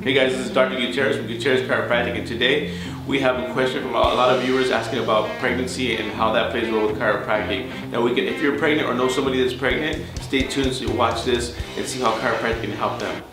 Hey guys, this is Dr. Gutierrez from Gutierrez Chiropractic, and today we have a question from a lot of viewers asking about pregnancy and how that plays a role with chiropractic. Now, if you're pregnant or know somebody that's pregnant, stay tuned so you watch this and see how chiropractic can help them.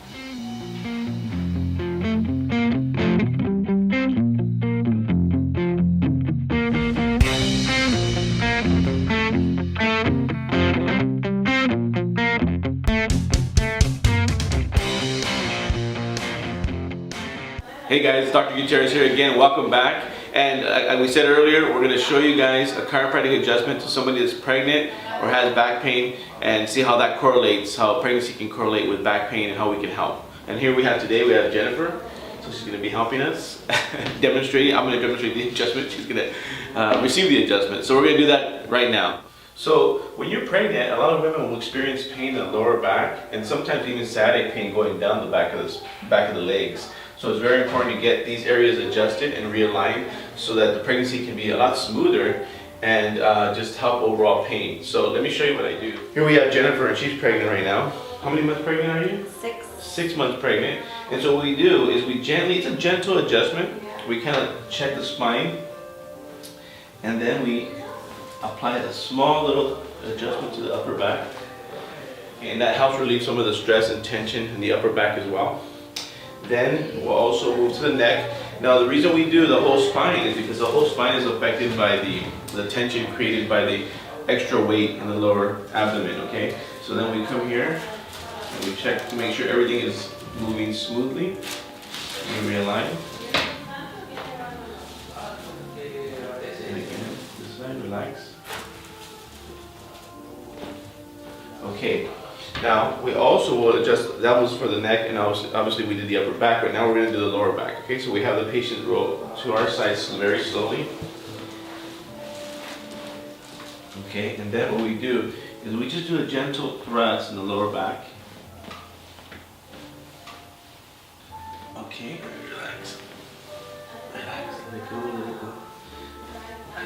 Hey guys, Dr. Gutierrez here again. Welcome back. And like we said earlier, we're going to show you guys a chiropractic adjustment to somebody that's pregnant or has back pain, and see how that correlates, how pregnancy can correlate with back pain and how we can help. And here we have Jennifer. So she's going to be helping us, demonstrating. I'm going to demonstrate the adjustment. She's going to receive the adjustment. So we're going to do that right now. So when you're pregnant, a lot of women will experience pain in the lower back, and sometimes even sciatic pain going down the back of the legs. So it's very important to get these areas adjusted and realigned so that the pregnancy can be a lot smoother and just help overall pain. So let me show you what I do. Here we have Jennifer, and she's pregnant right now. How many months pregnant are you? 6. 6 months pregnant. And so what we do is it's a gentle adjustment. We kind of check the spine, and then we apply a small little adjustment to the upper back. And that helps relieve some of the stress and tension in the upper back as well. Then we'll also move to the neck. Now the reason we do the whole spine is because the whole spine is affected by the tension created by the extra weight in the lower abdomen, okay? So then we come here and we check to make sure everything is moving smoothly. We realign. And again, this side, relax. Okay. Now, we also will adjust, that was for the neck, and obviously we did the upper back, but now we're going to do the lower back. Okay, so we have the patient roll to our side very slowly. Okay, and then what we do is we just do a gentle thrust in the lower back. Okay, relax. Relax, let it go, let it go.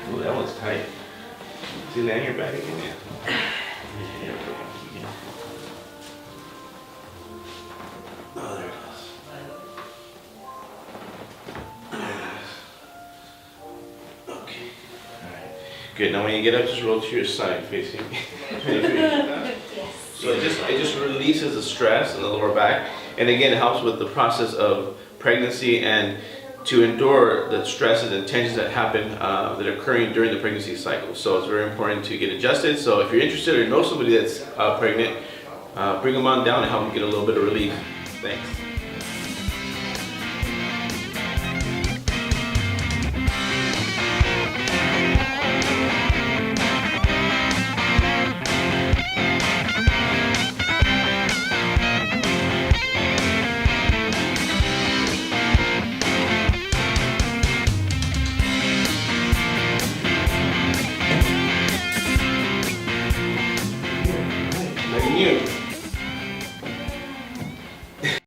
Oh, that one's tight. See, land your back again, yeah. There we go. Oh, there it goes. There it is. Okay. Alright. Good. Now when you get up, just roll to your side facing. Yes. So it just releases the stress in the lower back, and again it helps with the process of pregnancy and to endure the stresses and tensions that happen that are occurring during the pregnancy cycle. So it's very important to get adjusted. So if you're interested or know somebody that's pregnant, bring them on down and help them get a little bit of relief. Thanks.